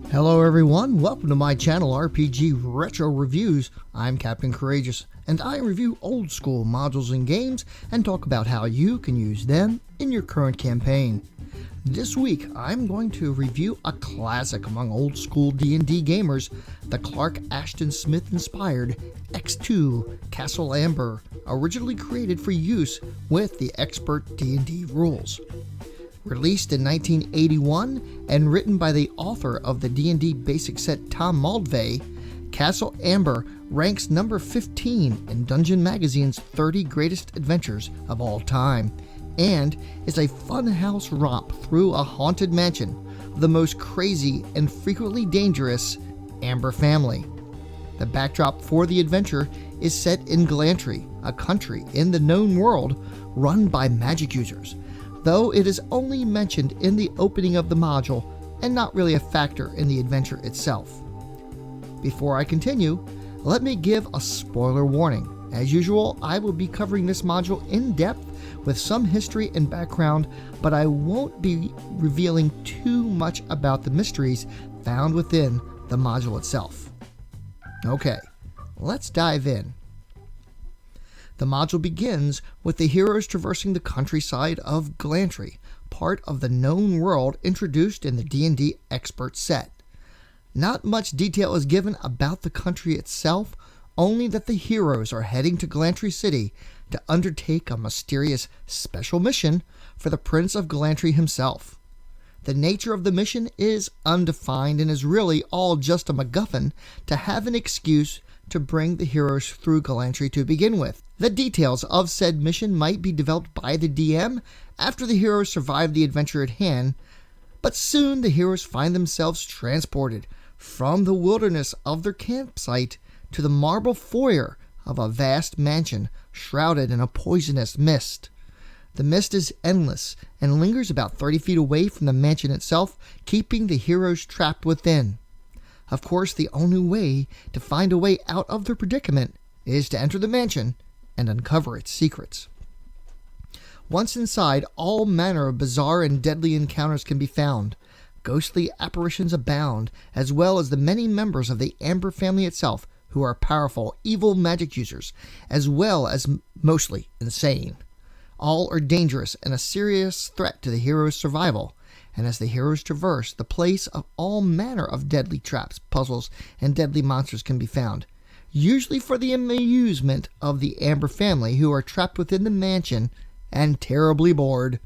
Hello everyone, welcome to my channel RPG Retro Reviews. I'm Captain Courageous, and I review old school modules and games and talk about how you can use them in your current campaign. This week, I'm going to review a classic among old school D&D gamers, the Clark Ashton Smith inspired X2 Castle Amber, originally created for use with the Expert D&D rules. Released in 1981 and written by the author of the D&D basic set Tom Maldvay, Castle Amber ranks number 15 in Dungeon Magazine's 30 Greatest Adventures of All Time, and is a funhouse romp through a haunted mansion of the most crazy and frequently dangerous Amber family. The backdrop for the adventure is set in Glantry, a country in the known world run by magic users, though it is only mentioned in the opening of the module and not really a factor in the adventure itself. Before I continue, let me give a spoiler warning. As usual, I will be covering this module in depth with some history and background, but I won't be revealing too much about the mysteries found within the module itself. Okay, let's dive in. The module begins with the heroes traversing the countryside of Glantry, part of the known world introduced in the D&D Expert set. Not much detail is given about the country itself, only that the heroes are heading to Glantry City to undertake a mysterious special mission for the Prince of Glantry himself. The nature of the mission is undefined and is really all just a MacGuffin to have an excuse to bring the heroes through Glantry to begin with. The details of said mission might be developed by the DM after the heroes survive the adventure at hand, but soon the heroes find themselves transported from the wilderness of their campsite to the marble foyer of a vast mansion shrouded in a poisonous mist. The mist is endless and lingers about 30 feet away from the mansion itself, keeping the heroes trapped within. Of course, the only way to find a way out of their predicament is to enter the mansion and uncover its secrets. Once inside, all manner of bizarre and deadly encounters can be found. Ghostly apparitions abound, as well as the many members of the Amber family itself, who are powerful, evil magic users, as well as mostly insane. All are dangerous and a serious threat to the heroes' survival, and as the heroes traverse the place, of all manner of deadly traps, puzzles, and deadly monsters can be found, usually for the amusement of the Amber family, who are trapped within the mansion and terribly bored.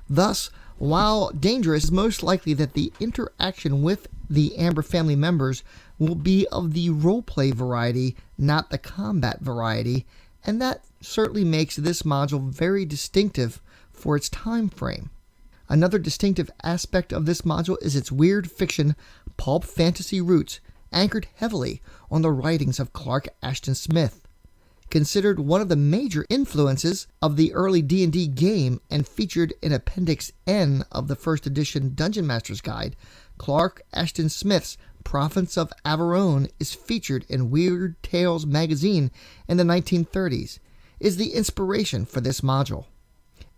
Thus, while dangerous, it is most likely that the interaction with the Amber family members will be of the roleplay variety, not the combat variety, and that certainly makes this module very distinctive for its time frame. Another distinctive aspect of this module is its weird fiction, pulp fantasy roots, anchored heavily on the writings of Clark Ashton Smith. Considered one of the major influences of the early D&D game and featured in Appendix N of the first edition Dungeon Master's Guide, Clark Ashton Smith's Province of Averone is featured in Weird Tales magazine in the 1930s, is the inspiration for this module.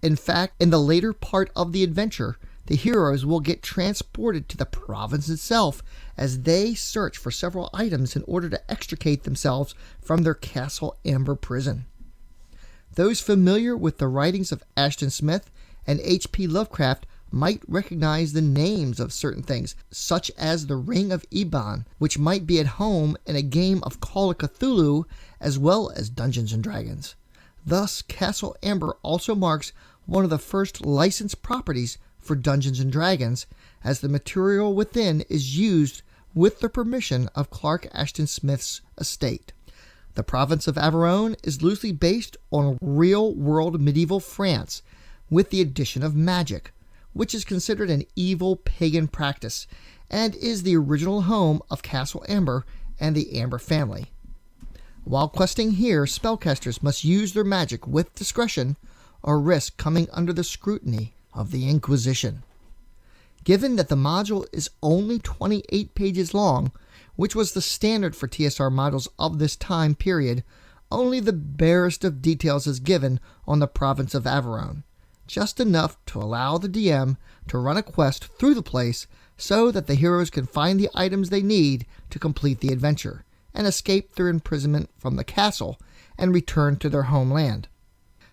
In fact, in the later part of the adventure, the heroes will get transported to the province itself as they search for several items in order to extricate themselves from their Castle Amber prison. Those familiar with the writings of Ashton Smith and H.P. Lovecraft might recognize the names of certain things, such as the Ring of Eban, which might be at home in a game of Call of Cthulhu, as well as Dungeons & Dragons. Thus, Castle Amber also marks one of the first licensed properties for Dungeons & Dragons, as the material within is used with the permission of Clark Ashton Smith's estate. The province of Averone is loosely based on real-world medieval France, with the addition of magic, which is considered an evil pagan practice, and is the original home of Castle Amber and the Amber family. While questing here, spellcasters must use their magic with discretion, or risk coming under the scrutiny of the Inquisition. Given that the module is only 28 pages long, which was the standard for TSR modules of this time period, only the barest of details is given on the province of Averone, just enough to allow the DM to run a quest through the place so that the heroes can find the items they need to complete the adventure and escape their imprisonment from the castle and return to their homeland.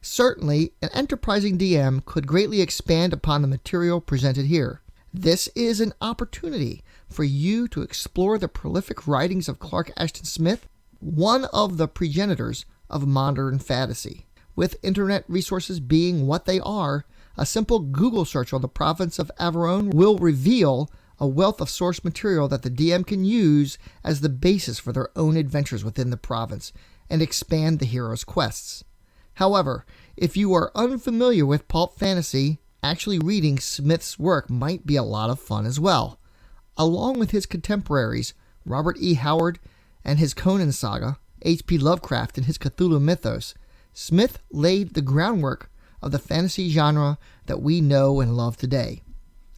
Certainly, an enterprising DM could greatly expand upon the material presented here. This is an opportunity for you to explore the prolific writings of Clark Ashton Smith, one of the progenitors of modern fantasy. With internet resources being what they are, a simple Google search on the province of Averone will reveal a wealth of source material that the DM can use as the basis for their own adventures within the province and expand the hero's quests. However, if you are unfamiliar with pulp fantasy, actually reading Smith's work might be a lot of fun as well. Along with his contemporaries, Robert E. Howard and his Conan saga, H.P. Lovecraft and his Cthulhu mythos, Smith laid the groundwork of the fantasy genre that we know and love today.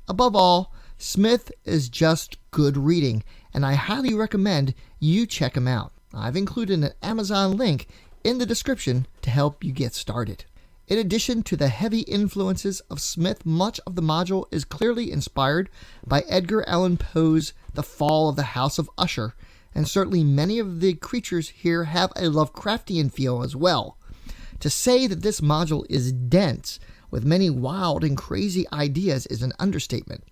Above all, Smith is just good reading, and I highly recommend you check him out. I've included an Amazon link in the description to help you get started. In addition to the heavy influences of Smith, much of the module is clearly inspired by Edgar Allan Poe's The Fall of the House of Usher, and certainly many of the creatures here have a Lovecraftian feel as well. To say that this module is dense with many wild and crazy ideas is an understatement.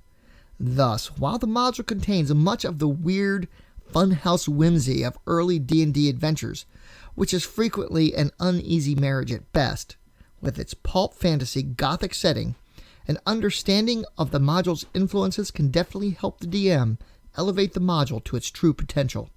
Thus, while the module contains much of the weird, funhouse whimsy of early D&D adventures, which is frequently an uneasy marriage at best, with its pulp fantasy gothic setting, an understanding of the module's influences can definitely help the DM elevate the module to its true potential.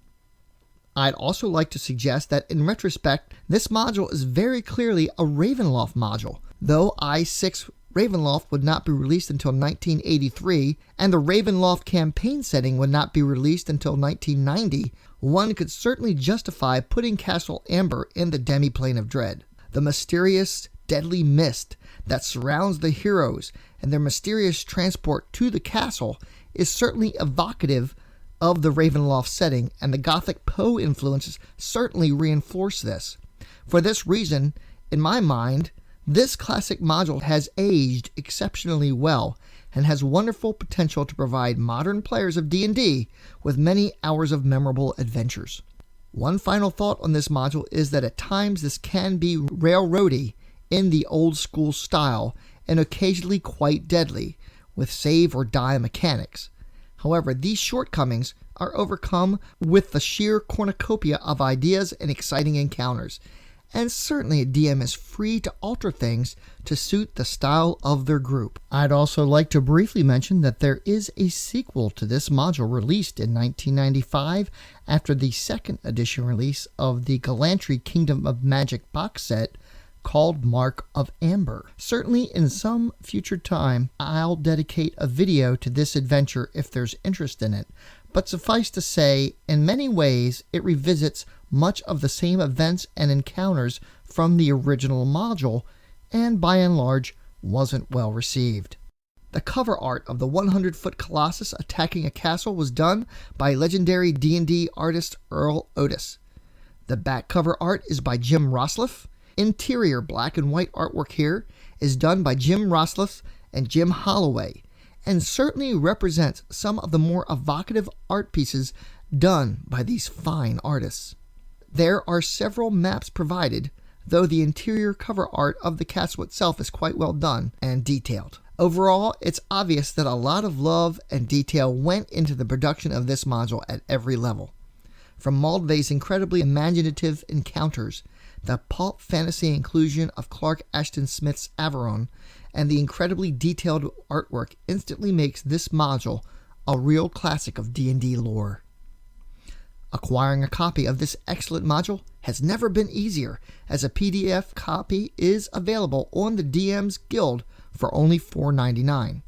I'd also like to suggest that in retrospect, this module is very clearly a Ravenloft module. Though I-6 Ravenloft would not be released until 1983, and the Ravenloft campaign setting would not be released until 1990, one could certainly justify putting Castle Amber in the demiplane of dread. The mysterious, deadly mist that surrounds the heroes and their mysterious transport to the castle is certainly evocative of the Ravenloft setting, and the Gothic Poe influences certainly reinforce this. For this reason, in my mind, this classic module has aged exceptionally well and has wonderful potential to provide modern players of D&D with many hours of memorable adventures. One final thought on this module is that at times this can be railroady in the old school style and occasionally quite deadly, with save or die mechanics. However, these shortcomings are overcome with the sheer cornucopia of ideas and exciting encounters, and certainly a DM is free to alter things to suit the style of their group. I'd also like to briefly mention that there is a sequel to this module released in 1995 after the second edition release of the Galantry Kingdom of Magic box set called Mark of Amber. Certainly in some future time, I'll dedicate a video to this adventure if there's interest in it, but suffice to say, in many ways, it revisits much of the same events and encounters from the original module, and by and large, wasn't well received. The cover art of the 100-foot Colossus attacking a castle was done by legendary D&D artist Earl Otis. The back cover art is by Jim Rosliff. Interior black and white artwork here is done by Jim Rosliff and Jim Holloway, and certainly represents some of the more evocative art pieces done by these fine artists. There are several maps provided, though the interior cover art of the castle itself is quite well done and detailed. Overall, it's obvious that a lot of love and detail went into the production of this module at every level. From Maldvay's incredibly imaginative encounters, the pulp fantasy inclusion of Clark Ashton Smith's Averone, and the incredibly detailed artwork instantly makes this module a real classic of D&D lore. Acquiring a copy of this excellent module has never been easier, as a PDF copy is available on the DM's Guild for only $4.99.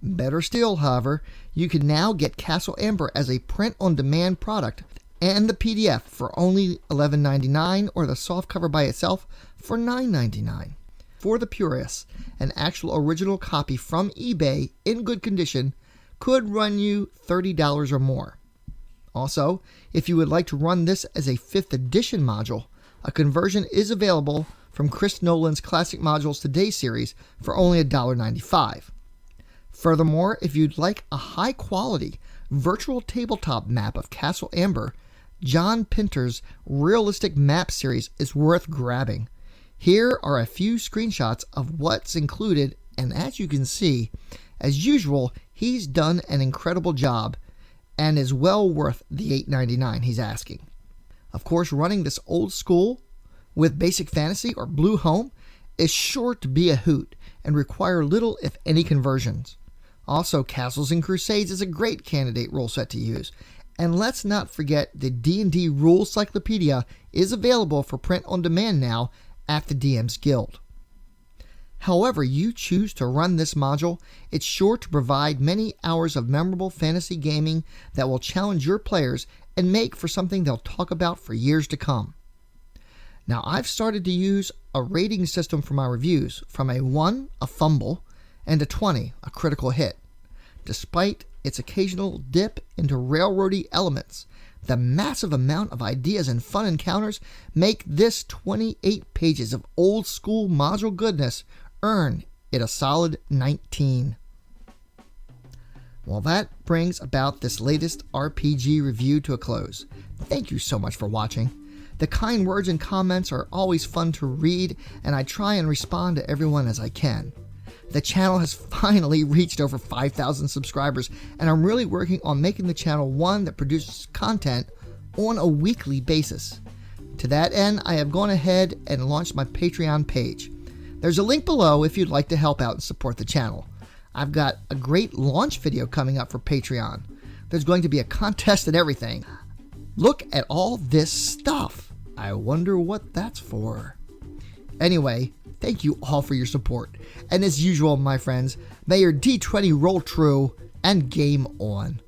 Better still, however, you can now get Castle Amber as a print-on-demand product and the PDF for only $11.99 or the softcover by itself for $9.99. for the purists, an actual original copy from eBay in good condition could run you $30 or more. Also, if you would like to run this as a 5th edition module, a conversion is available from Chris Nolan's Classic Modules Today series for only $1.95. Furthermore, if you'd like a high-quality virtual tabletop map of Castle Amber, John Pinter's Realistic Map series is worth grabbing. Here are a few screenshots of what's included, and as you can see, as usual, he's done an incredible job and is well worth the $8.99 he's asking. Of course, running this old school with Basic Fantasy or Blue Home is sure to be a hoot and require little if any conversions. Also, Castles and Crusades is a great candidate rule set to use. And let's not forget the D&D Rule Cyclopedia is available for print on demand now at the DM's Guild. However you choose to run this module, it's sure to provide many hours of memorable fantasy gaming that will challenge your players and make for something they'll talk about for years to come. Now, I've started to use a rating system for my reviews from a 1, a fumble, and a 20, a critical hit. Despite its occasional dip into railroady elements, the massive amount of ideas and fun encounters make this 28 pages of old school module goodness earn it a solid 19. Well, that brings about this latest RPG review to a close. Thank you so much for watching. The kind words and comments are always fun to read, and I try and respond to everyone as I can. The channel has finally reached over 5,000 subscribers, and I'm really working on making the channel one that produces content on a weekly basis. To that end, I have gone ahead and launched my Patreon page. There's a link below if you'd like to help out and support the channel. I've got a great launch video coming up for Patreon. There's going to be a contest and everything. Look at all this stuff. I wonder what that's for. Anyway, thank you all for your support. And as usual, my friends, may your D20 roll true and game on.